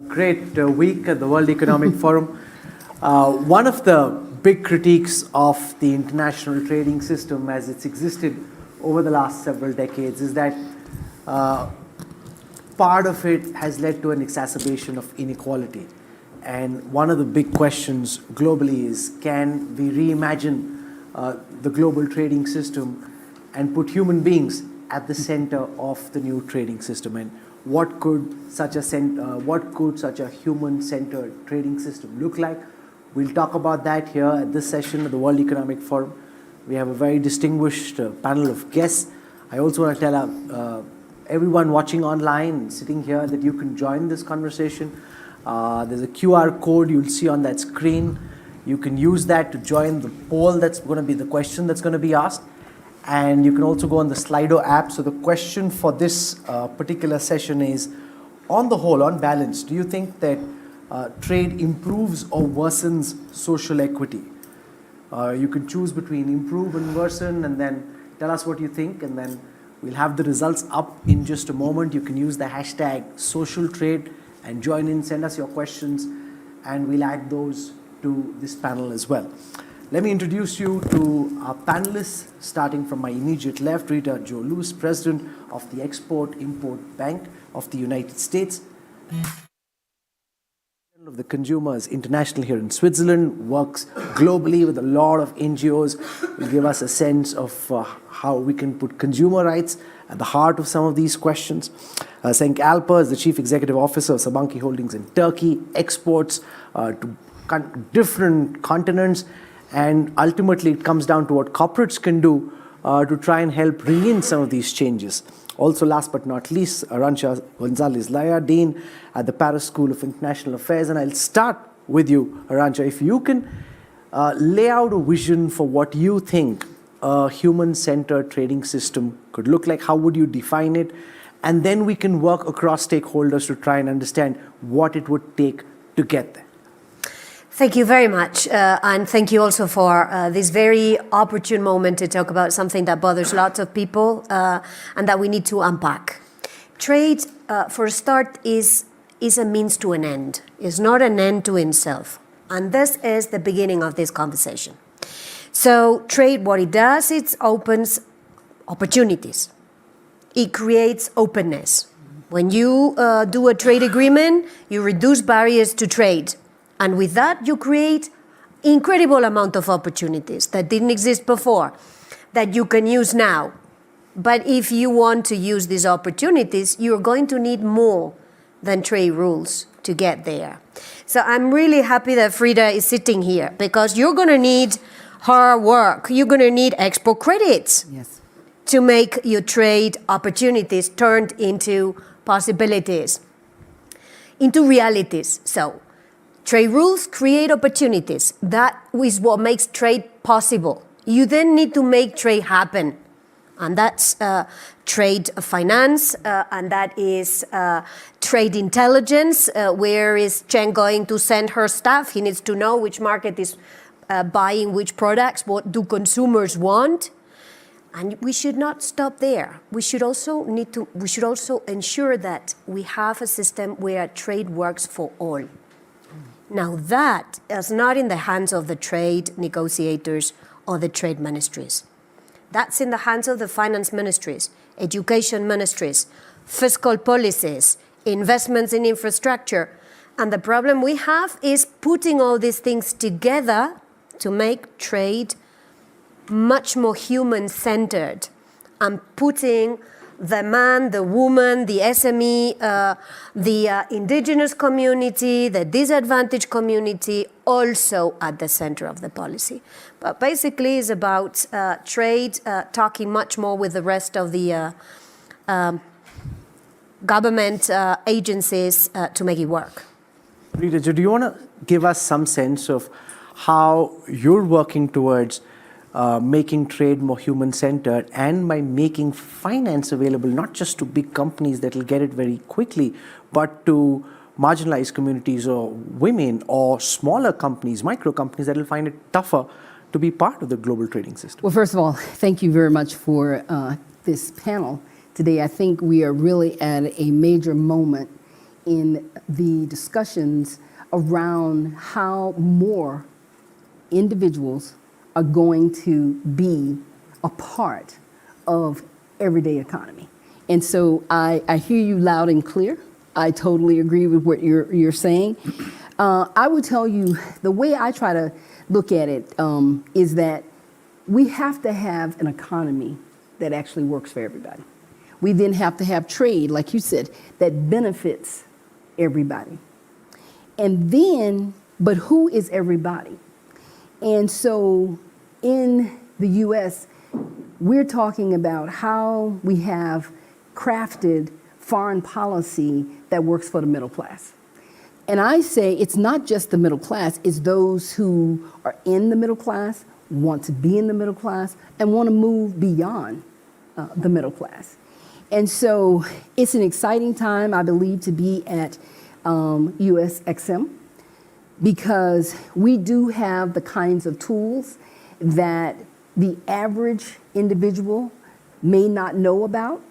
Great week at the World Economic Forum. One of the big critiques of the international trading system as it's existed over the last several decades is that part of it has led to an exacerbation of inequality. And one of the big questions globally is, can we reimagine the global trading system and put human beings at the center of the new trading system? And what could such a human-centered trading system look like? We'll talk about that here at this session of the World Economic Forum. We have a very distinguished panel of guests. I also want to tell everyone watching online, sitting here, that you can join this conversation. There's a QR code you'll see on that screen. You can use that to join the poll that's going to be the question that's going to be asked. And you can also go on the Slido app. So the question for this particular session is, on the whole, on balance, do you think that trade improves or worsens social equity? You can choose between improve and worsen, and then tell us what you think, and then we'll have the results up in just a moment. You can use the hashtag social trade and join in, send us your questions, and we'll add those to this panel as well. Let me introduce you to our panelists, starting from my immediate left, Reta Jo Lewis, President of the Export-Import Bank of the United States. Of the Consumers International here in Switzerland, works globally with a lot of NGOs, will give us a sense of how we can put consumer rights at the heart of some of these questions. Cenk Alper is the Chief Executive Officer of Sabanci Holdings in Turkey, exports to different continents, and ultimately it comes down to what corporates can do to try and help bring in some of these changes. Also, last but not least, Arancha Gonzalez Laya, Dean at the Paris School of International Affairs. And I'll start with you, Arancha. If you can lay out a vision for what you think a human-centered trading system could look like, how would you define it? And then we can work across stakeholders to try and understand what it would take to get there. Thank you very much, and thank you also for this very opportune moment to talk about something that bothers lots of people and that we need to unpack. Trade, for a start, is a means to an end. It's not an end to itself, and this is the beginning of this conversation. So trade, what it does, it opens opportunities. It creates openness. When you do a trade agreement, you reduce barriers to trade. And with that, you create incredible amount of opportunities that didn't exist before, that you can use now. But if you want to use these opportunities, you're going to need more than trade rules to get there. So I'm really happy that Frida is sitting here, because you're going to need hard work. You're going to need export credits to make your trade opportunities turned into possibilities, into realities. So trade rules create opportunities. That is what makes trade possible. You then need to make trade happen. And that's trade finance, and that is trade intelligence. Where is Cenk going to send her staff? He needs to know which market is buying which products, what do consumers want. And we should not stop there. We should also ensure that we have a system where trade works for all. Now that is not in the hands of the trade negotiators or the trade ministries. That's in the hands of the finance ministries, education ministries, fiscal policies, investments in infrastructure. And the problem we have is putting all these things together to make trade much more human-centered and putting the man, the woman, the SME, the indigenous community, the disadvantaged community also at the center of the policy. But basically it's about trade talking much more with the rest of the government agencies to make it work. Reta Jo, do you want to give us some sense of how you're working towards making trade more human-centered, and by making finance available not just to big companies that will get it very quickly, but to marginalized communities or women or smaller companies, micro companies that will find it tougher to be part of the global trading system? Well, first of all, thank you very much for this panel today. I think we are really at a major moment in the discussions around how more individuals are going to be a part of everyday economy. And so I hear you loud and clear. I totally agree with what you're saying. I would tell you the way I try to look at it is that we have to have an economy that actually works for everybody. We then have to have trade, like you said, that benefits everybody. And then, but who is everybody? And so in the US, we're talking about how we have crafted foreign policy that works for the middle class. And I say it's not just the middle class, it's those who are in the middle class, want to be in the middle class, and want to move beyond the middle class. And so it's an exciting time, I believe, to be at USXM, because we do have the kinds of tools that the average individual may not know about.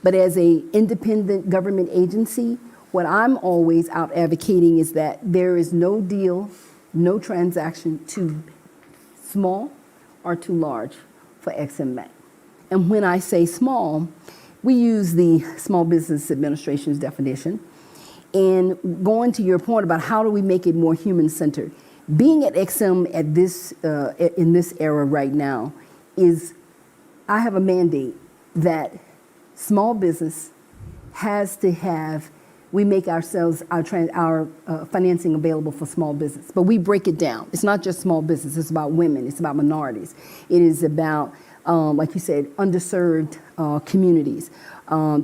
But as an independent government agency, what I'm always out advocating is that there is no deal, no transaction too small or too large for XM Bank. And when I say small, we use the Small Business Administration's definition. And going to your point about how do we make it more human-centered, being at XM at this, in this era right now is, I have a mandate that small business has to have, we make ourselves, our financing available for small business. But we break it down. It's not just small business. It's about women. It's about minorities. It is about, like you said, underserved communities,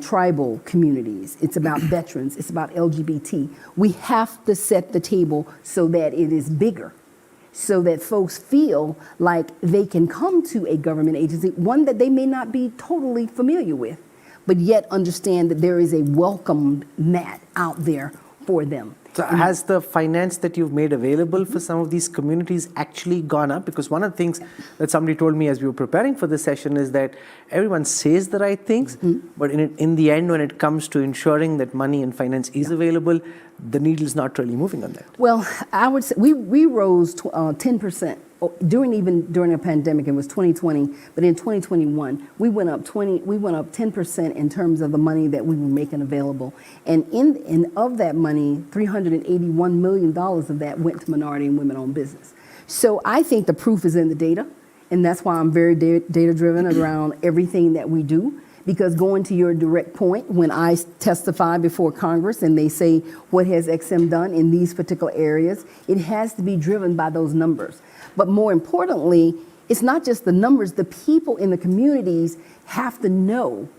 tribal communities. It's about veterans. It's about LGBT. We have to set the table so that it is bigger, so that folks feel like they can come to a government agency, one that they may not be totally familiar with, but yet understand that there is a welcome mat out there for them. So has the finance that you've made available for some of these communities actually gone up? Because one of the things that somebody told me as we were preparing for this session is that everyone says the right things, but in the end, when it comes to ensuring that money and finance is available, the needle is not really moving on that. Well, I would say we rose 10%. During a pandemic. It was 2020, but in 2021 we went up 10% in terms of the money that we were making available, and of that money, $381 million of that went to minority and women-owned business. So I think the proof is in the data, and that's why I'm very data-driven around everything that we do. Because going to your direct point, when I testify before Congress and they say, what has XM done in these particular areas, it has to be driven by those numbers. But more importantly, it's not just the numbers, the people in the communities have to know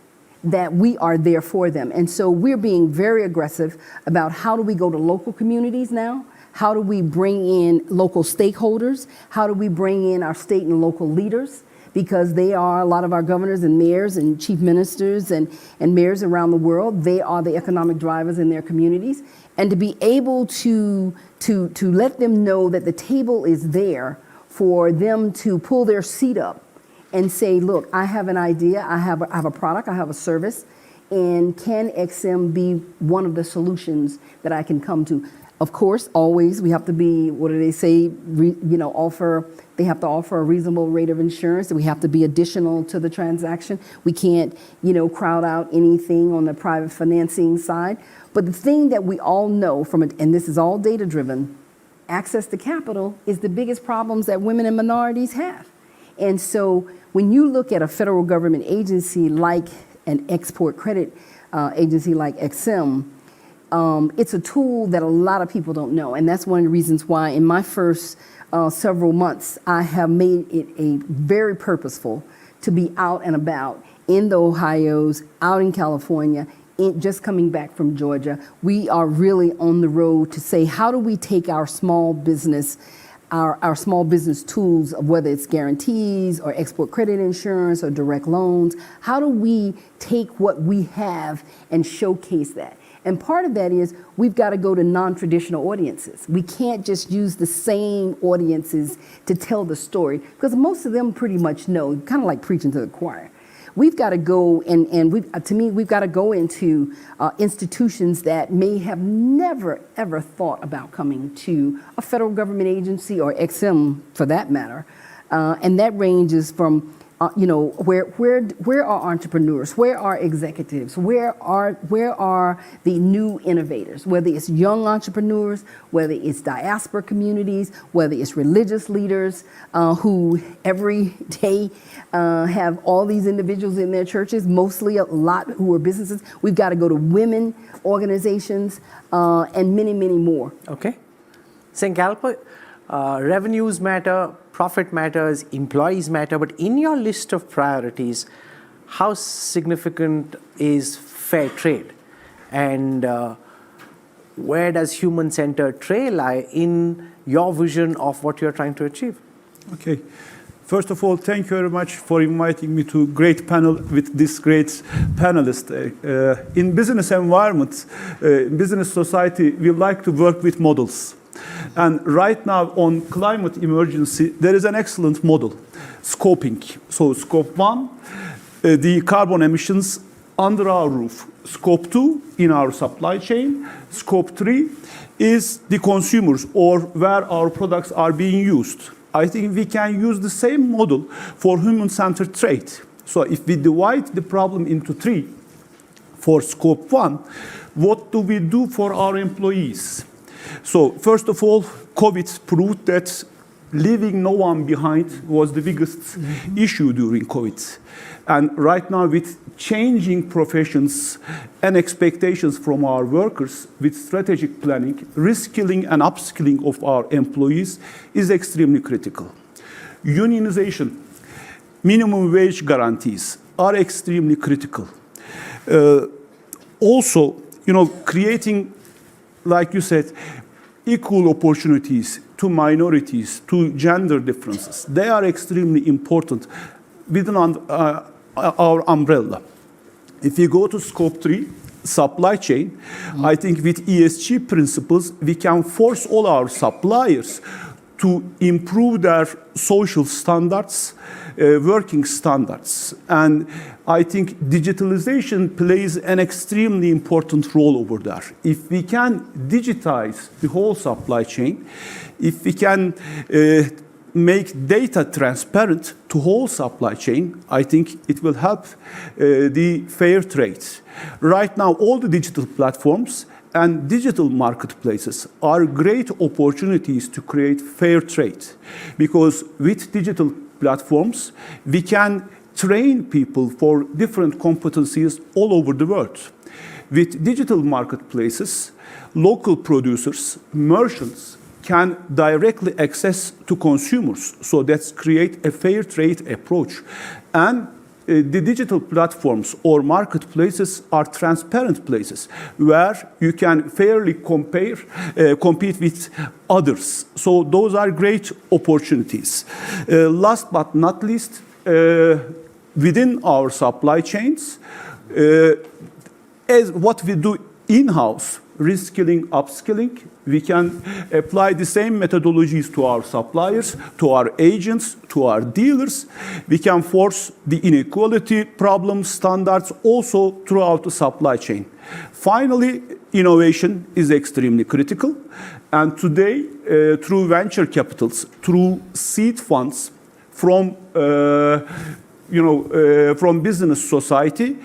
that we are there for them. And so we're being very aggressive about how do we go to local communities now? How do we bring in local stakeholders? How do we bring in our state and local leaders? Because they are a lot of our governors and mayors and chief ministers and mayors around the world. They are the economic drivers in their communities. And to be able to let them know that the table is there for them to pull their seat up and say, look, I have an idea, I have a product, I have a service, and can XM be one of the solutions that I can come to? Of course, always we have to be, what do they say, they have to offer a reasonable rate of insurance. We have to be additional to the transaction. We can't, crowd out anything on the private financing side. But the thing that we all know and this is all data driven, access to capital is the biggest problems that women and minorities have. And so when you look at a federal government agency like an export credit agency like XM, it's a tool that a lot of people don't know. And that's one of the reasons why in my first several months, I have made it a very purposeful to be out and about in the Ohios, out in California, just coming back from Georgia. We are really on the road to say, how do we take our small business, our small business tools, whether it's guarantees or export credit insurance or direct loans, how do we take what we have and showcase that? And part of that is we've got to go to non-traditional audiences. We can't just use the same audiences to tell the story, because most of them pretty much know, kind of like preaching to the choir. we've got to go to me, we've got to go into institutions that may have never, ever thought about coming to a federal government agency or XM for that matter. And that ranges from where are entrepreneurs? Where are executives? Where are the new innovators? Whether it's young entrepreneurs, whether it's diaspora communities, whether it's religious leaders who every day have all these individuals in their churches, mostly a lot who are businesses. We've got to go to women organizations and many, many more. Okay. Cenk Alper, revenues matter, profit matters, employees matter, but in your list of priorities, how significant is fair trade? And where does human-centered trade lie in your vision of what you're trying to achieve? Okay. First of all, thank you very much for inviting me to a great panel with this great panelist. In business environments, in business society, we like to work with models. And right now on climate emergency, there is an excellent model, scoping. So scope 1, the carbon emissions under our roof. Scope 2, in our supply chain. Scope 3 is the consumers or where our products are being used. I think we can use the same model for human-centered trade. So if we divide the problem into 3, for scope 1, what do we do for our employees? So first of all, COVID proved that leaving no one behind was the biggest issue during COVID. And right now, with changing professions and expectations from our workers, with strategic planning, reskilling and upskilling of our employees is extremely critical. Unionization, minimum wage guarantees are extremely critical. Also, creating, like you said, equal opportunities to minorities, to gender differences. They are extremely important within our umbrella. If you go to scope 3, supply chain, I think with ESG principles, we can force all our suppliers to improve their social standards, working standards. And I think digitalization plays an extremely important role over there. If we can digitize the whole supply chain, if we can make data transparent to whole supply chain, I think it will help the fair trade. Right now, all the digital platforms and digital marketplaces are great opportunities to create fair trade, because with digital platforms, we can train people for different competencies all over the world. With digital marketplaces, local producers, merchants can directly access to consumers. So that's create a fair trade approach. And the digital platforms or marketplaces are transparent places where you can fairly compete with others. So those are great opportunities. Last but not least, within our supply chains, as what we do in-house, reskilling, upskilling, we can apply the same methodologies to our suppliers, to our agents, to our dealers. We can force the inequality problem standards also throughout the supply chain. Finally, innovation is extremely critical. And today, through venture capitals, through seed funds from business society,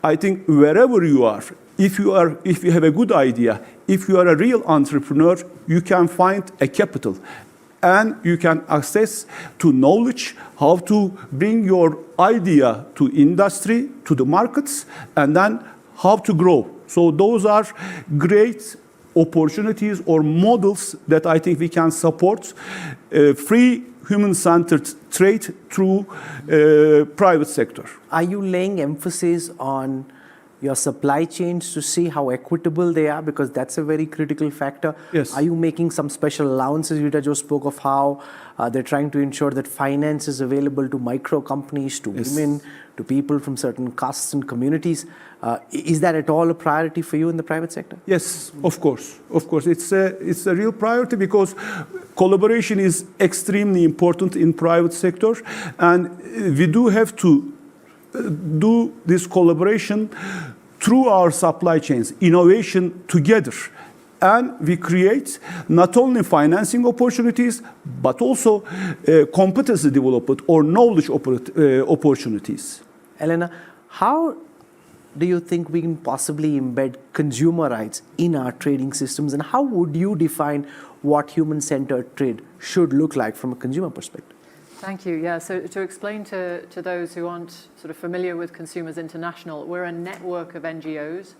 I think wherever you are, if you have a good idea, if you are a real entrepreneur, you can find a capital and you can access to knowledge, how to bring your idea to industry, to the markets, and then how to grow. So those are great opportunities or models that I think we can support free human-centered trade through private sector. Are you laying emphasis on your supply chains to see how equitable they are, because that's a very critical factor? Yes. Are you making some special allowances? Reta Jo spoke of how they're trying to ensure that finance is available to micro companies, to women, to people from certain castes and communities. Is that at all a priority for you in the private sector? Yes, of course. Of course, it's a real priority because collaboration is extremely important in private sector, and we do have to do this collaboration through our supply chains, innovation together. And we create not only financing opportunities, but also competency development or knowledge opportunities. Helena, how do you think we can possibly embed consumer rights in our trading systems, and how would you define what human-centered trade should look like from a consumer perspective? Thank you. Yeah, so to explain to those who aren't sort of familiar with Consumers International, we're a network of NGOs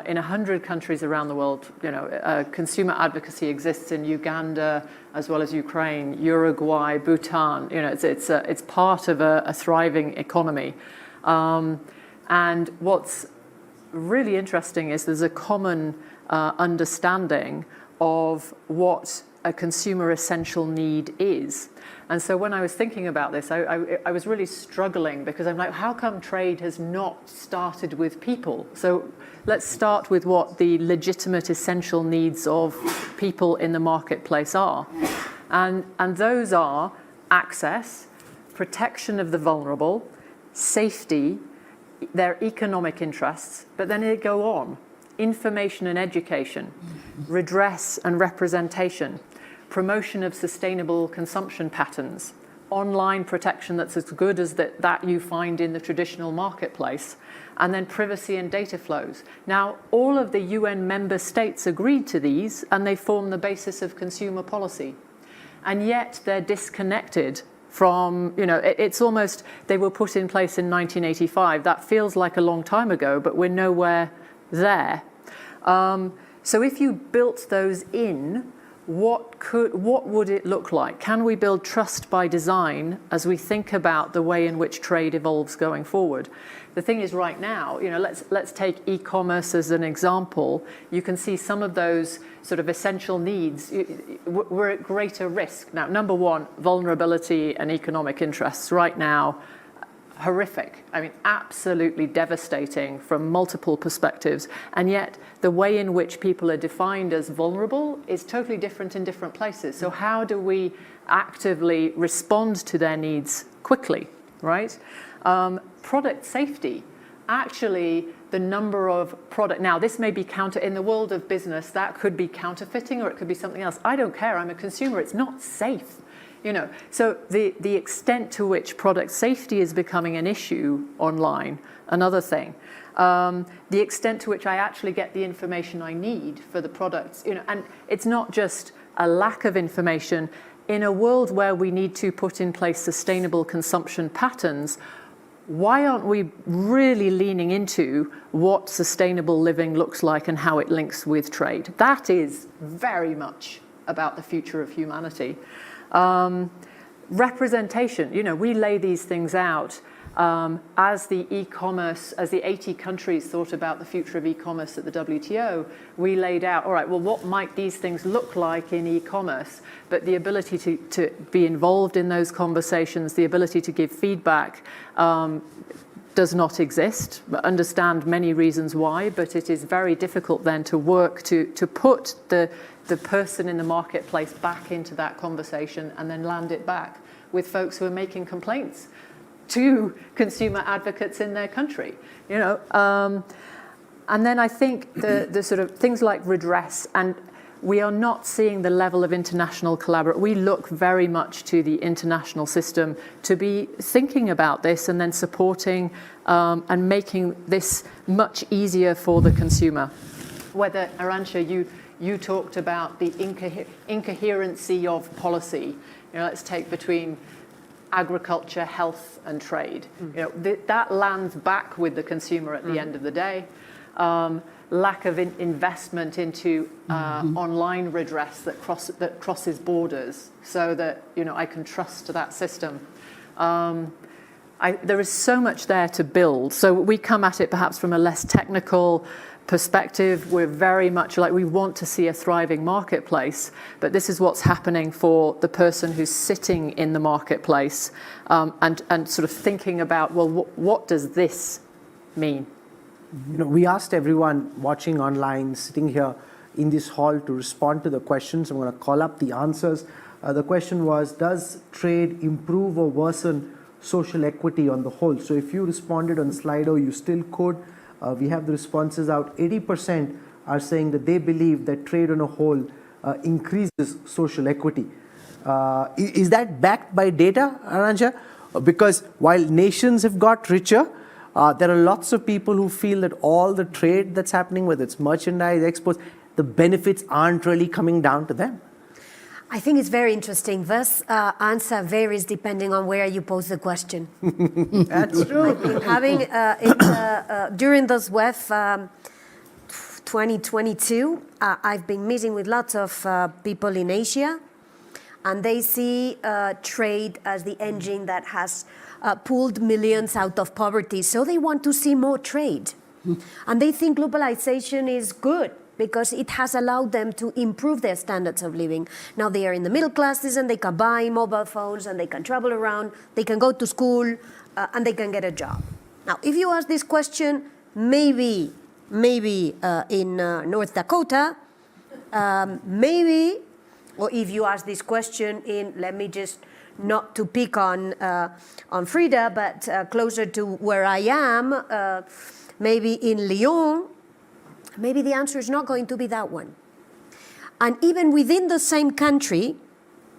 in 100 countries around the world. You know, consumer advocacy exists in Uganda as well as Ukraine, Uruguay, Bhutan. You know, it's part of a thriving economy. And what's really interesting is there's a common understanding of what a consumer essential need is. And so when I was thinking about this, I was really struggling, because I'm like, how come trade has not started with people? So let's start with what the legitimate essential needs of people in the marketplace are. And those are access, protection of the vulnerable, safety, their economic interests, but then they go on. Information and education, redress and representation, promotion of sustainable consumption patterns, online protection that's as good as that you find in the traditional marketplace, and then privacy and data flows. Now, all of the UN member states agreed to these, and they form the basis of consumer policy. And yet they're disconnected from, you know, it's almost, they were put in place in 1985. That feels like a long time ago, but we're nowhere there. So if you built those in, what would it look like? Can we build trust by design as we think about the way in which trade evolves going forward? The thing is, right now, you know, let's take e-commerce as an example. You can see some of those sort of essential needs. We're at greater risk. Now, number one, vulnerability and economic interests right now, horrific. I mean, absolutely devastating from multiple perspectives. And yet, the way in which people are defined as vulnerable is totally different in different places. So how do we actively respond to their needs quickly, right? Product safety. Actually, the number of product, now this may be in the world of business, that could be counterfeiting or it could be something else. I don't care, I'm a consumer, it's not safe. You know, so the extent to which product safety is becoming an issue online, another thing. The extent to which I actually get the information I need for the products, you know, and it's not just a lack of information. In a world where we need to put in place sustainable consumption patterns, why aren't we really leaning into what sustainable living looks like and how it links with trade? That is very much about the future of humanity. Representation, you know, we lay these things out as the e-commerce, as the 80 countries thought about the future of e-commerce at the WTO, we laid out, all right, well, what might these things look like in e-commerce? But the ability to be involved in those conversations, the ability to give feedback does not exist. Understand many reasons why, but it is very difficult then to work to put the person in the marketplace back into that conversation and then land it back with folks who are making complaints to consumer advocates in their country, you know. And then I think the sort of things like redress, and we are not seeing the level of international collaboration. We look very much to the international system to be thinking about this and then supporting and making this much easier for the consumer. Whether, Arancha, you talked about the incoherency of policy. You know, let's take between agriculture, health, and trade. You know, that lands back with the consumer at the end of the day. Lack of investment into online redress that crosses borders, so that, you know, I can trust that system. There is so much there to build. So we come at it perhaps from a less technical perspective. We're very much like, we want to see a thriving marketplace, but this is what's happening for the person who's sitting in the marketplace and sort of thinking about, well, what does this mean? You know, we asked everyone watching online, sitting here in this hall, to respond to the questions. I'm going to call up the answers. The question was, does trade improve or worsen social equity on the whole. So if you responded on Slido, you still could. We have the responses out. 80% are saying that they believe that trade on a whole increases social equity. Is that backed by data, Arancha? Because while nations have got richer, there are lots of people who feel that all the trade that's happening, whether it's merchandise, exports, the benefits aren't really coming down to them. I think it's very interesting. This answer varies depending on where you pose the question. That's true. During this WEF 2022, I've been meeting with lots of people in Asia, and they see trade as the engine that has pulled millions out of poverty. So they want to see more trade. And they think globalization is good because it has allowed them to improve their standards of living. Now they are in the middle classes and they can buy mobile phones and they can travel around, they can go to school, and they can get a job. Now, if you ask this question, maybe in North Dakota, maybe, or if you ask this question in, let me just not to pick on Frida, but closer to where I am, maybe in Lyon, maybe the answer is not going to be that one. And even within the same country,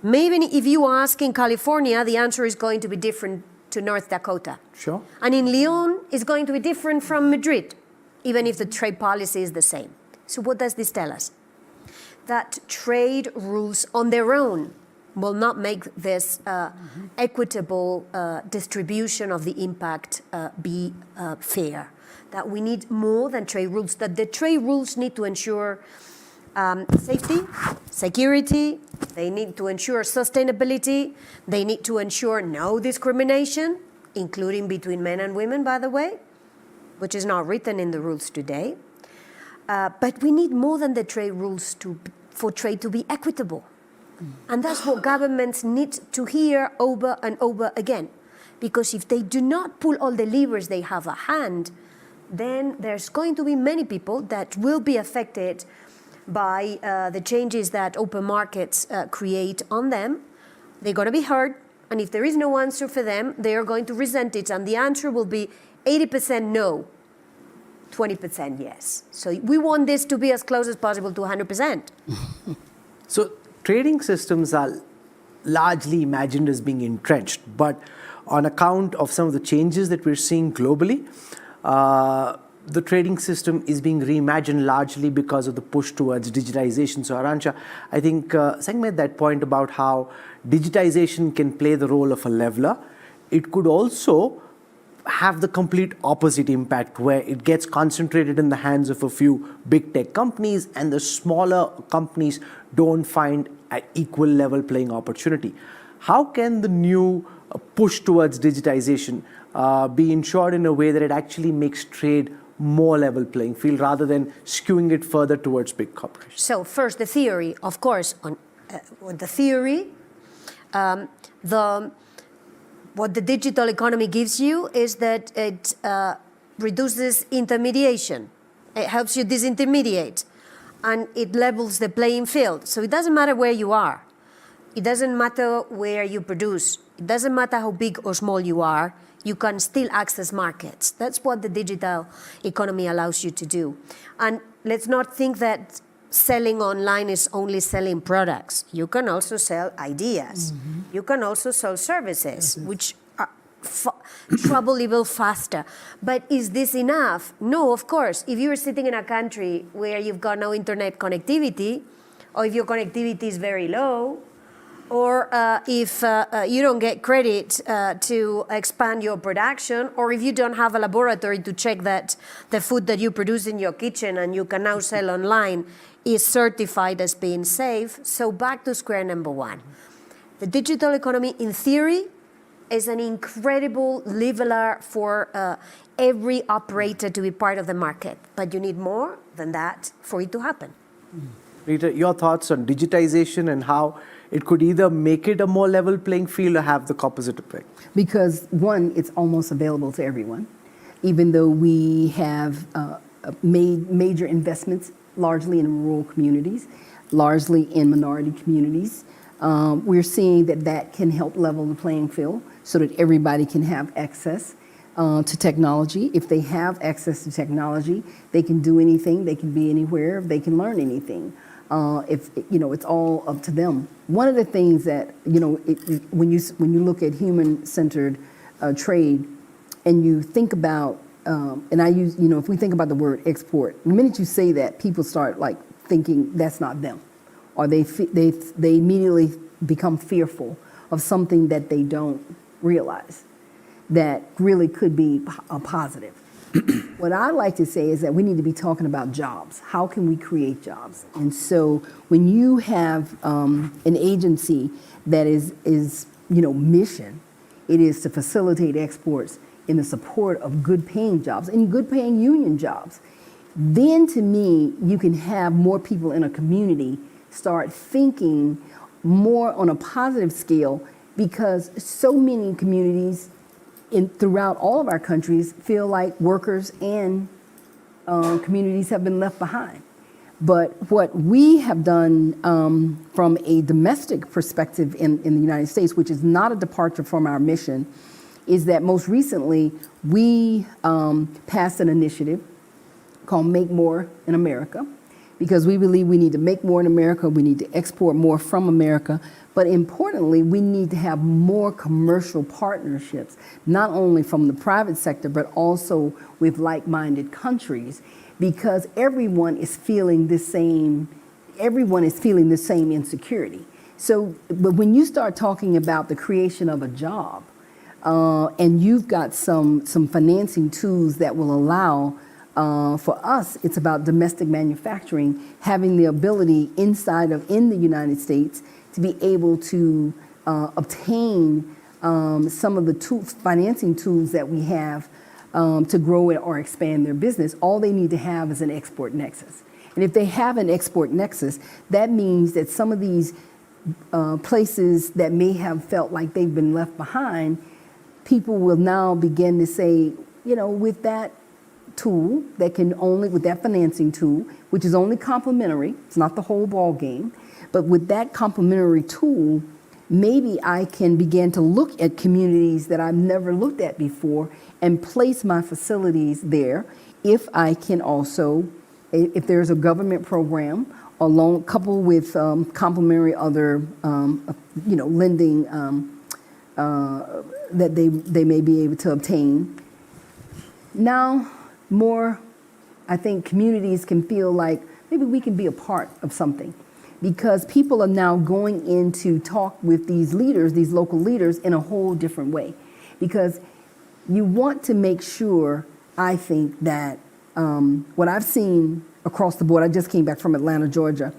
maybe if you ask in California, the answer is going to be different to North Dakota. Sure. And in Lyon, it's going to be different from Madrid, even if the trade policy is the same. So what does this tell us? That trade rules on their own will not make this equitable distribution of the impact be fair. That we need more than trade rules, that the trade rules need to ensure safety, security, they need to ensure sustainability, they need to ensure no discrimination, including between men and women, by the way, which is not written in the rules today. But we need more than the trade rules for trade to be equitable. And that's what governments need to hear over and over again. Because if they do not pull all the levers they have at hand, then there's going to be many people that will be affected by the changes that open markets create on them. They're going to be hurt, and if there is no answer for them, they are going to resent it, and the answer will be 80% no, 20% yes. So we want this to be as close as possible to 100%. So trading systems are largely imagined as being entrenched, but on account of some of the changes that we're seeing globally, the trading system is being reimagined largely because of the push towards digitization. So Arancha, I think Cenk made that point about how digitization can play the role of a leveler. It could also have the complete opposite impact, where it gets concentrated in the hands of a few big tech companies and the smaller companies don't find an equal level playing opportunity. How can the new push towards digitization be ensured in a way that it actually makes trade more level playing field rather than skewing it further towards big corporations? So first, the theory, of course, on the theory, what the digital economy gives you is that it reduces intermediation. It helps you disintermediate, and it levels the playing field. So it doesn't matter where you are. It doesn't matter where you produce. It doesn't matter how big or small you are. You can still access markets. That's what the digital economy allows you to do. And let's not think that selling online is only selling products. You can also sell ideas. Mm-hmm. You can also sell services, which are travel even faster. But is this enough? No, of course. If you're sitting in a country where you've got no internet connectivity, or if your connectivity is very low, or if you don't get credit to expand your production, or if you don't have a laboratory to check that the food that you produce in your kitchen and you can now sell online is certified as being safe. So back to square number one. The digital economy, in theory, is an incredible leveler for every operator to be part of the market. But you need more than that for it to happen. Rita, your thoughts on digitization and how it could either make it a more level playing field or have the opposite effect? Because one, it's almost available to everyone, even though we have made major investments largely in rural communities, largely in minority communities. We're seeing that can help level the playing field so that everybody can have access to technology. If they have access to technology, they can do anything, they can be anywhere, they can learn anything. If you know, it's all up to them. One of the things that, you know, when you look at human-centered trade, and you think about, and I use, you know, if we think about the word export, the minute you say that, people start like thinking that's not them, or they immediately become fearful of something that they don't realize that really could be a positive. What I like to say is that we need to be talking about jobs. How can we create jobs? And so when you have an agency that is you know, mission, it is to facilitate exports in the support of good paying jobs and good paying union jobs, then to me, you can have more people in a community start thinking more on a positive scale, because so many communities throughout all of our countries feel like workers and communities have been left behind. But what we have done from a domestic perspective in the United States, which is not a departure from our mission, is that most recently we passed an initiative called Make More in America, because we believe we need to make more in America, we need to export more from America, but importantly, we need to have more commercial partnerships, not only from the private sector, but also with like-minded countries, because everyone is feeling the same insecurity. So, but when you start talking about the creation of a job, and you've got some financing tools that will allow, for us, it's about domestic manufacturing, having the ability in the United States to be able to obtain some of the financing tools that we have to grow it or expand their business. All they need to have is an export nexus. And if they have an export nexus, that means that some of these places that may have felt like they've been left behind, people will now begin to say, you know, with that tool with that financing tool, which is only complementary, it's not the whole ball game, but with that complementary tool, maybe I can begin to look at communities that I've never looked at before and place my facilities there. If I can also, if there's a government program along coupled with complementary other, you know, lending that they may be able to obtain. Now, more, I think communities can feel like maybe we can be a part of something, because people are now going in to talk with these leaders, these local leaders, in a whole different way. Because you want to make sure, I think, that what I've seen across the board, I just came back from Atlanta, Georgia,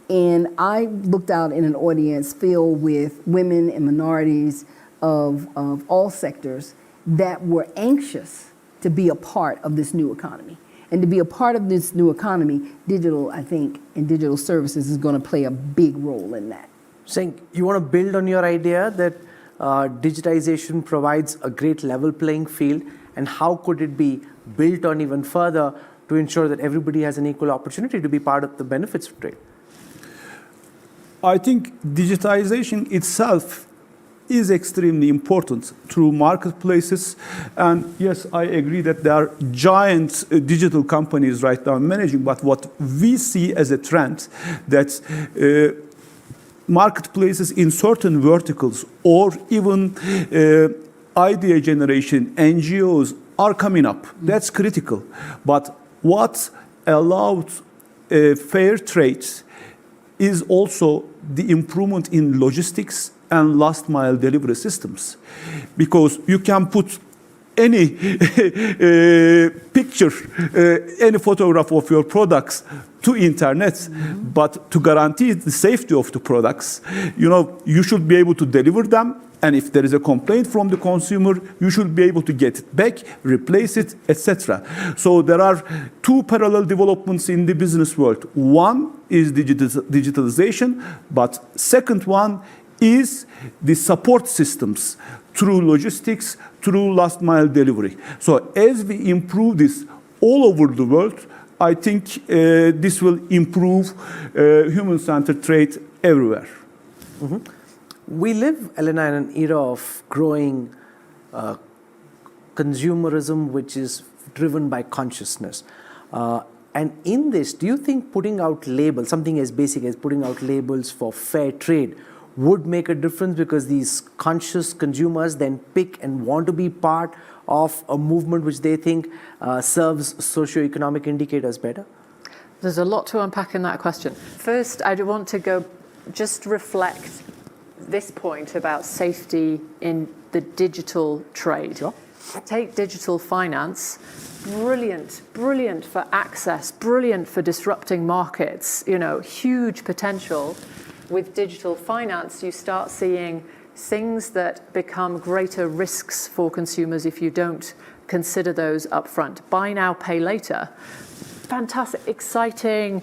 and I looked out in an audience filled with women and minorities of all sectors that were anxious to be a part of this new economy. And to be a part of this new economy, digital, I think, and digital services is going to play a big role in that. Cenk, you want to build on your idea that digitization provides a great level playing field, and how could it be built on even further to ensure that everybody has an equal opportunity to be part of the benefits of trade? I think digitization itself is extremely important through marketplaces. And yes, I agree that there are giant digital companies right now managing, but what we see as a trend that marketplaces in certain verticals or even idea generation, NGOs are coming up. That's critical. But what allowed fair trade is also the improvement in logistics and last mile delivery systems, because you can put any picture, any photograph of your products to internet, but to guarantee the safety of the products, you know, you should be able to deliver them, and if there is a complaint from the consumer, you should be able to get it back, replace it, etc. So there are two parallel developments in the business world. One is digitalization, but second one is the support systems through logistics, through last mile delivery. So as we improve this all over the world, I think this will improve human-centered trade everywhere. We live, Helena, in an era of growing consumerism which is driven by consciousness. And in this, do you think putting out labels, something as basic as putting out labels for fair trade, would make a difference because these conscious consumers then pick and want to be part of a movement which they think serves socioeconomic indicators better? There's a lot to unpack in that question. First, I want to just reflect this point about safety in the digital trade. Sure. Take digital finance, brilliant for access, brilliant for disrupting markets, huge potential. With digital finance, you start seeing things that become greater risks for consumers if you don't consider those upfront. Buy now, pay later. Fantastic, exciting,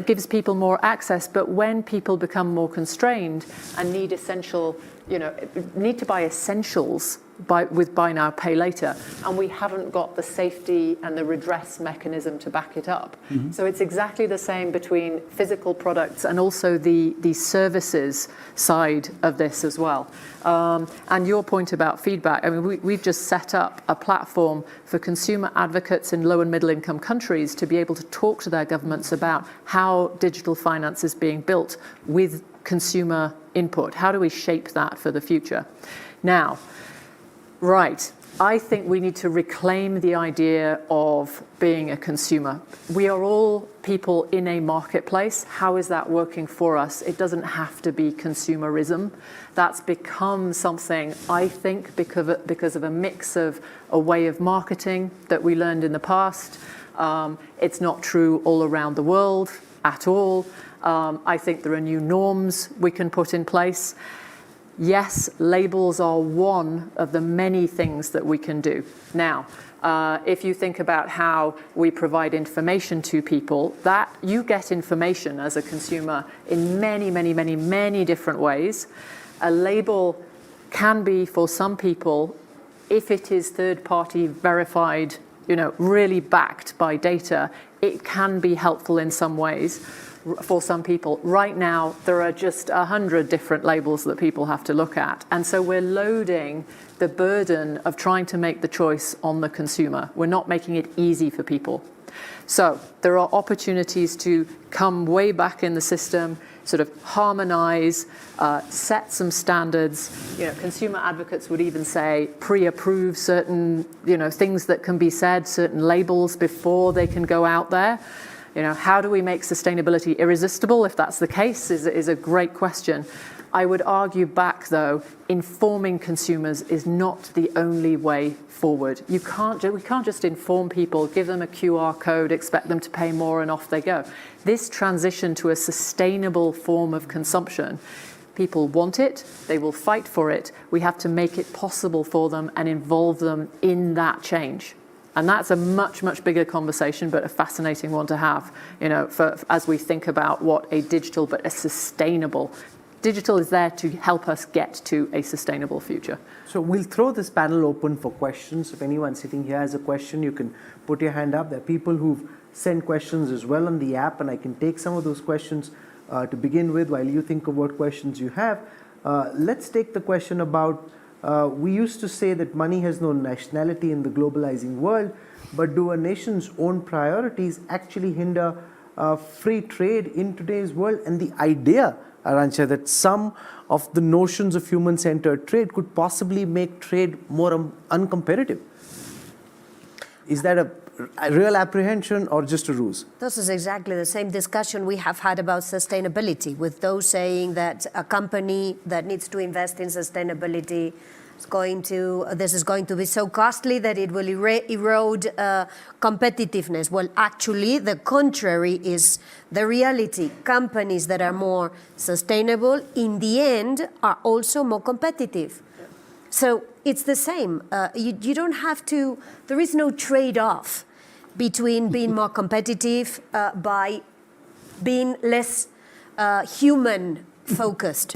gives people more access, but when people become more constrained and need to buy essentials with buy now, pay later, and we haven't got the safety and the redress mechanism to back it up. Mm-hmm. So it's exactly the same between physical products and also the services side of this as well. And your point about feedback, I mean, we've just set up a platform for consumer advocates in low and middle income countries to be able to talk to their governments about how digital finance is being built with consumer input. How do we shape that for the future? Now, right, I think we need to reclaim the idea of being a consumer. We are all people in a marketplace. How is that working for us? It doesn't have to be consumerism. That's become something, I think, because of a mix of a way of marketing that we learned in the past. It's not true all around the world at all. I think there are new norms we can put in place. Yes, labels are one of the many things that we can do. Now, if you think about how we provide information to people, that you get information as a consumer in many different ways. A label can be, for some people, if it is third-party verified, really backed by data, it can be helpful in some ways. For some people. Right now, there are just 100 different labels that people have to look at. And so we're loading the burden of trying to make the choice on the consumer. We're not making it easy for people. So there are opportunities to come way back in the system, sort of harmonize, set some standards. Consumer advocates would even say pre-approve certain, things that can be said, certain labels before they can go out there. How do we make sustainability irresistible? If that's the case, is a great question. I would argue back, though, informing consumers is not the only way forward. We can't just inform people, give them a QR code, expect them to pay more, and off they go. This transition to a sustainable form of consumption, people want it, they will fight for it. We have to make it possible for them and involve them in that change. And that's a much bigger conversation, but a fascinating one to have, as we think about what a digital, but a sustainable. Digital is there to help us get to a sustainable future. So we'll throw this panel open for questions. If anyone sitting here has a question, you can put your hand up. There are people who've sent questions as well on the app, and I can take some of those questions to begin with while you think of what questions you have. Let's take the question about we used to say that money has no nationality in the globalizing world, but do a nation's own priorities actually hinder free trade in today's world? And the idea, Arancha, that some of the notions of human-centered trade could possibly make trade more uncompetitive. Is that a real apprehension or just a ruse? This is exactly the same discussion we have had about sustainability, with those saying that a company that needs to invest in sustainability this is going to be so costly that it will erode competitiveness. Well, actually, the contrary is the reality. Companies that are more sustainable, in the end, are also more competitive. So it's the same. You don't have to, there is no trade-off between being more competitive by being less human-focused.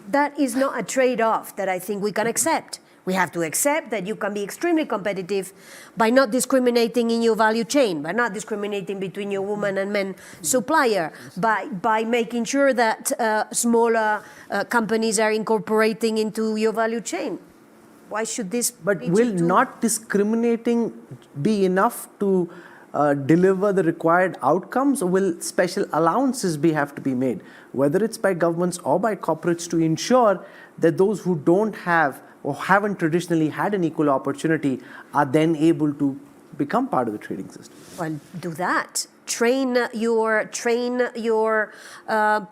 That is not a trade-off that I think we can accept. We have to accept that you can be extremely competitive by not discriminating in your value chain, by not discriminating between your woman and men supplier, by making sure that smaller companies are incorporating into your value chain. Why should this But region will do- not discriminating be enough to deliver the required outcomes, or will special allowances have to be made, whether it's by governments or by corporates, to ensure that those who don't have or haven't traditionally had an equal opportunity are then able to become part of the trading system? Well, do that. Train your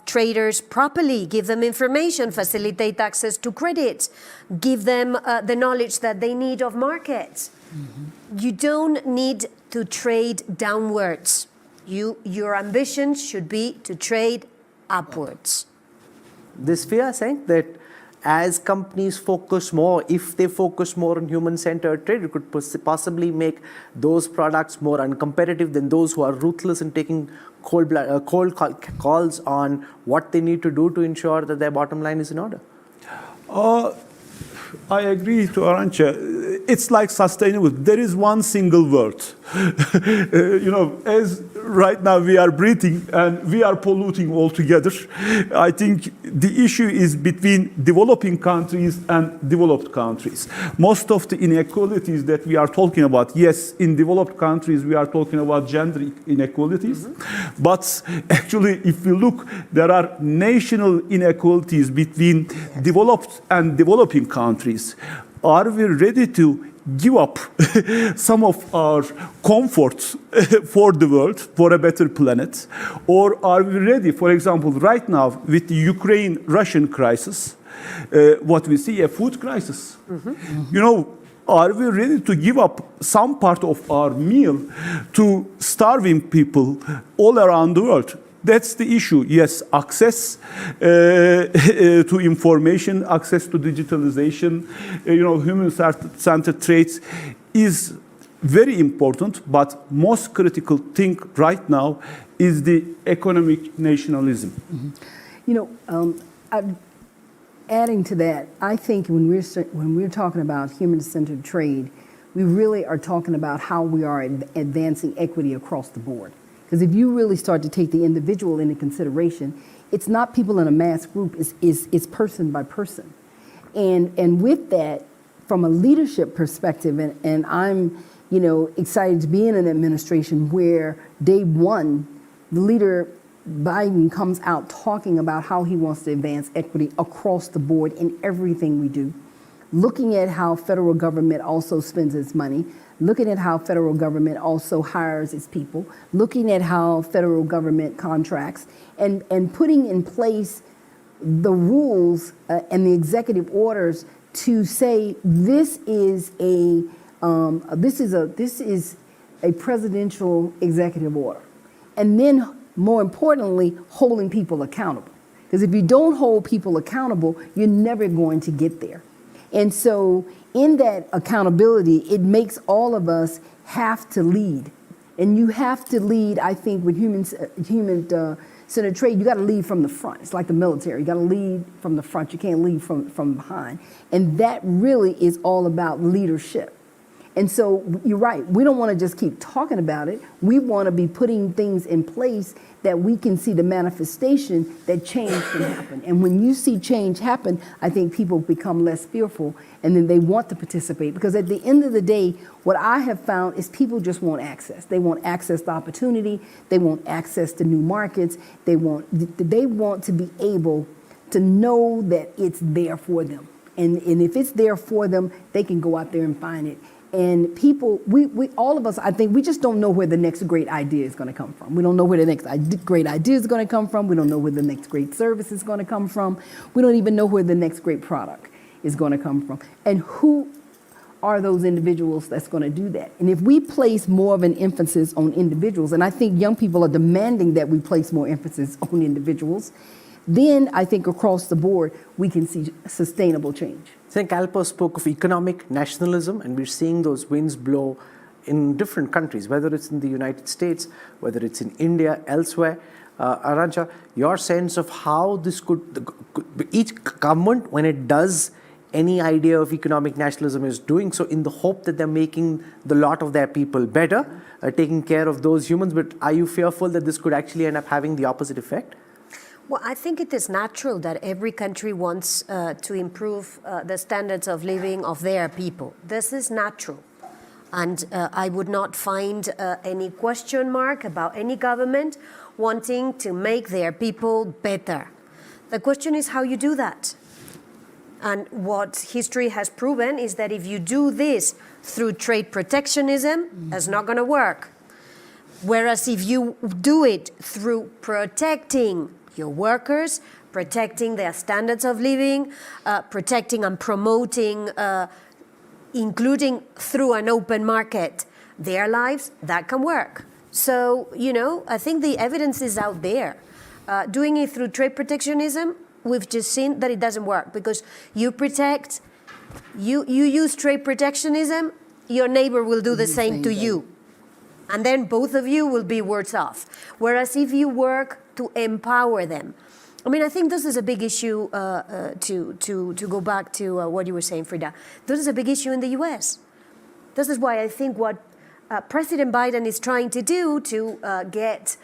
traders properly. Give them information. Facilitate access to credit. Give them the knowledge that they need of markets. Mm-hmm. You don't need to trade downwards. Your ambition should be to trade upwards. This fear, Cenk, that as companies focus more, if they focus more on human-centered trade, it could possibly make those products more uncompetitive than those who are ruthless in taking cold calls on what they need to do to ensure that their bottom line is in order. I agree to Arancha. It's like sustainable. There is one single word. As right now we are breathing and we are polluting all together. I think the issue is between developing countries and developed countries. Most of the inequalities that we are talking about, yes, in developed countries we are talking about gender inequalities. Mm-hmm. But actually, if we look, there are national inequalities between developed and developing countries. Are we ready to give up some of our comforts for the world, for a better planet? Or are we ready, for example, right now with the Ukraine-Russian crisis, what we see, a food crisis? Mm-hmm. Are we ready to give up some part of our meal to starving people all around the world? That's the issue. Yes, access to information, access to digitalization, human-centered traits is very important, but most critical thing right now is the economic nationalism. Mm-hmm. Adding to that, I think when we're talking about human-centered trade, we really are talking about how we are advancing equity across the board. Because if you really start to take the individual into consideration, it's not people in a mass group, it's person by person. And with that, from a leadership perspective, and I'm excited to be in an administration where day one, the leader Biden comes out talking about how he wants to advance equity across the board in everything we do. Looking at how federal government also spends its money, looking at how federal government also hires its people, looking at how federal government contracts, and putting in place the rules and the executive orders to say this is a presidential executive order, and then more importantly, holding people accountable. Because if you don't hold people accountable, you're never going to get there. And so in that accountability, it makes all of us have to lead. And you have to lead, I think, with human-centered trade, you got to lead from the front. It's like the military. You got to lead from the front. You can't lead from behind. And that really is all about leadership. And so you're right. We don't want to just keep talking about it. We want to be putting things in place that we can see the manifestation that change can happen. And when you see change happen, I think people become less fearful and then they want to participate. Because at the end of the day, what I have found is people just want access. They want access to opportunity. They want access to new markets. They want to be able to know that it's there for them. And if it's there for them, they can go out there and find it. And people, we all of us, I think, we just don't know where the next great idea is going to come from. We don't know where the next great idea is going to come from. We don't know where the next great service is going to come from. We don't even know where the next great product is going to come from. And who are those individuals that's going to do that? And if we place more of an emphasis on individuals, and I think young people are demanding that we place more emphasis on individuals, then I think across the board, we can see sustainable change. Cenk Alper spoke of economic nationalism, and we're seeing those winds blow in different countries, whether it's in the United States, whether it's in India, elsewhere. Arancha, your sense of how this could each government, when it does any idea of economic nationalism, is doing so in the hope that they're making the lot of their people better, taking care of those humans. But are you fearful that this could actually end up having the opposite effect? Well, I think it is natural that every country wants to improve the standards of living of their people. This is natural. And I would not find any question mark about any government wanting to make their people better. The question is how you do that. And what history has proven is that if you do this through trade protectionism, that's not going to work. Whereas if you do it through protecting your workers, protecting their standards of living, protecting and promoting, including through an open market, their lives, that can work. So, I think the evidence is out there. Doing it through trade protectionism, we've just seen that it doesn't work because you use trade protectionism, your neighbor will do the same to you. And then both of you will be worse off. Whereas if you work to empower them, I think this is a big issue to go back to what you were saying, Frida. This is a big issue in the US. This is why I think what President Biden is trying to do to get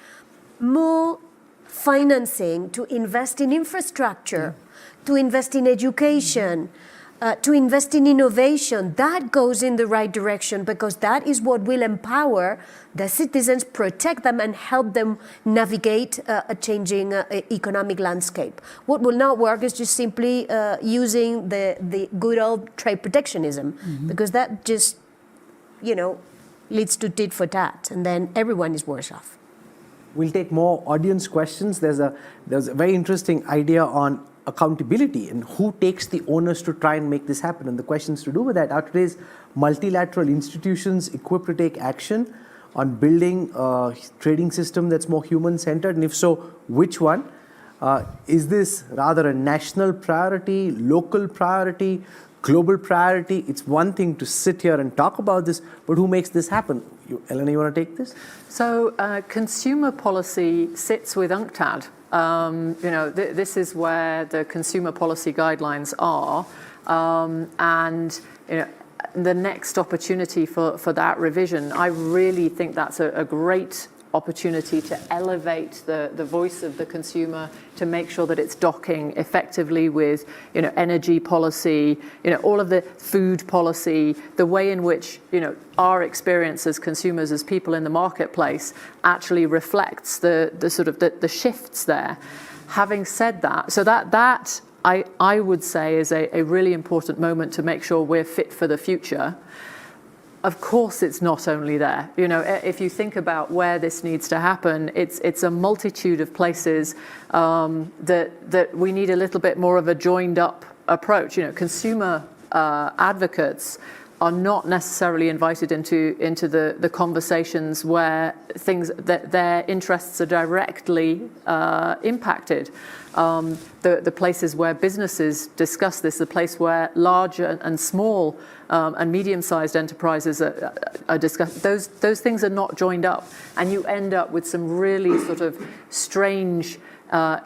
more financing to invest in infrastructure, to invest in education, to invest in innovation, that goes in the right direction because that is what will empower the citizens, protect them, and help them navigate a changing economic landscape. What will not work is just simply using the good old trade protectionism, because that just, leads to tit for tat, and then everyone is worse off. We'll take more audience questions. There's a very interesting idea on accountability and who takes the onus to try and make this happen. And the questions to do with that are today's multilateral institutions equipped to take action on building a trading system that's more human-centered? And if so, which one? Is this rather a national priority, local priority, global priority? It's one thing to sit here and talk about this, but who makes this happen? Helena, you want to take this? So consumer policy sits with UNCTAD. This is where the consumer policy guidelines are. The next opportunity for that revision, I really think that's a great opportunity to elevate the voice of the consumer, to make sure that it's docking effectively with, energy policy, all of the food policy, the way in which, our experience as consumers, as people in the marketplace, actually reflects the shifts there. Having said that, so that I would say is a really important moment to make sure we're fit for the future. Of course, it's not only there. If you think about where this needs to happen, it's a multitude of places that we need a little bit more of a joined-up approach. Consumer advocates are not necessarily invited into the conversations where their interests are directly impacted. The places where businesses discuss this, the place where large and small and medium-sized enterprises are discussed, those things are not joined up, and you end up with some really sort of strange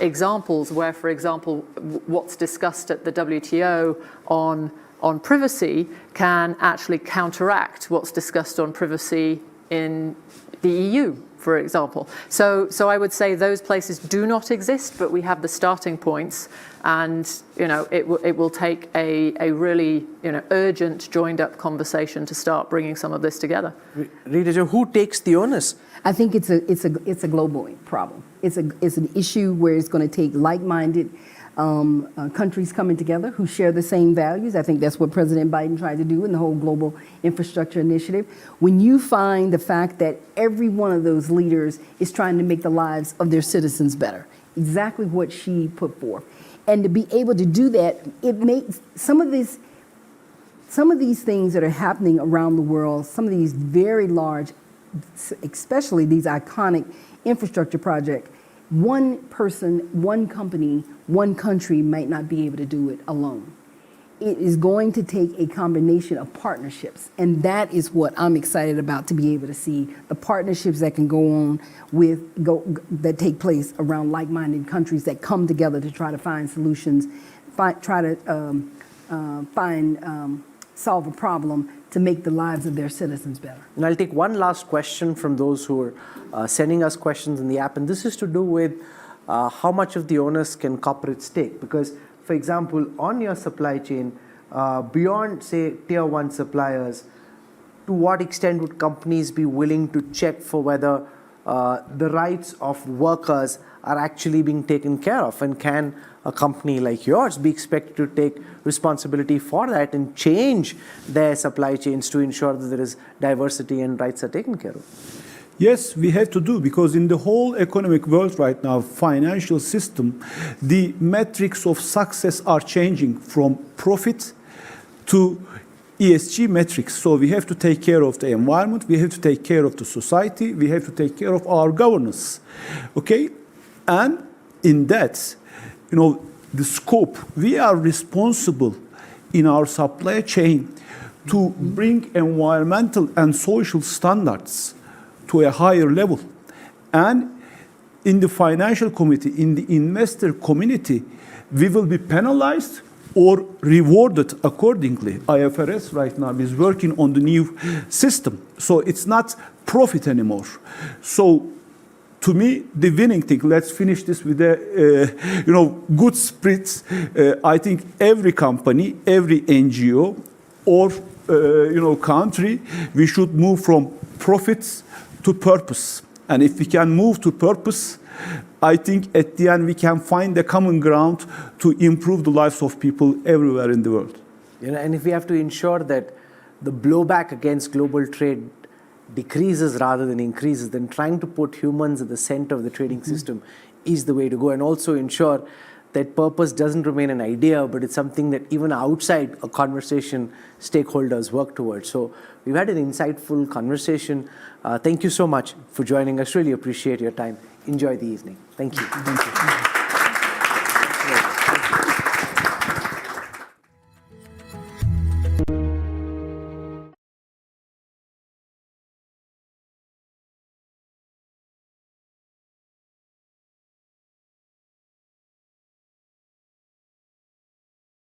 examples where, for example, what's discussed at the WTO on privacy can actually counteract what's discussed on privacy in the EU, for example. So I would say those places do not exist, but we have the starting points, and it will take a really urgent joined-up conversation to start bringing some of this together. Reta Jo, who takes the onus? I think it's a global problem. It's an issue where it's going to take like-minded countries coming together who share the same values. I think that's what President Biden tried to do in the whole global infrastructure initiative. When you find the fact that every one of those leaders is trying to make the lives of their citizens better, exactly what she put forth, and to be able to do that, it makes some of these things that are happening around the world, some of these very large, especially these iconic infrastructure projects, one person, one company, one country might not be able to do it alone. It is going to take a combination of partnerships, and that is what I'm excited about, to be able to see the partnerships that can go on that take place around like-minded countries that come together to try to find solutions, solve a problem to make the lives of their citizens better. And I'll take one last question from those who are sending us questions in the app, and this is to do with how much of the onus can corporates take? Because, for example, on your supply chain, beyond, say, tier 1 suppliers, to what extent would companies be willing to check for whether the rights of workers are actually being taken care of? And can a company like yours be expected to take responsibility for that and change their supply chains to ensure that there is diversity and rights are taken care of? Yes, we have to do, because in the whole economic world right now, financial system, the metrics of success are changing from profit to ESG metrics. So we have to take care of the environment, we have to take care of the society, we have to take care of our governance. Okay? And in that, the scope, we are responsible in our supply chain to bring environmental and social standards to a higher level. And in the financial community, in the investor community, we will be penalized or rewarded accordingly. IFRS right now is working on the new system. So it's not profit anymore. So to me, the winning thing, let's finish this with a good spirit. I think every company, every NGO or country, we should move from profits to purpose. And if we can move to purpose, I think at the end we can find a common ground to improve the lives of people everywhere in the world. And if we have to ensure that the blowback against global trade decreases rather than increases, then trying to put humans at the center of the trading system is the way to go, and also ensure that purpose doesn't remain an idea, but it's something that even outside a conversation, stakeholders work towards. So we've had an insightful conversation. Thank you so much for joining us. Really appreciate your time. Enjoy the evening. Thank you. Thank you.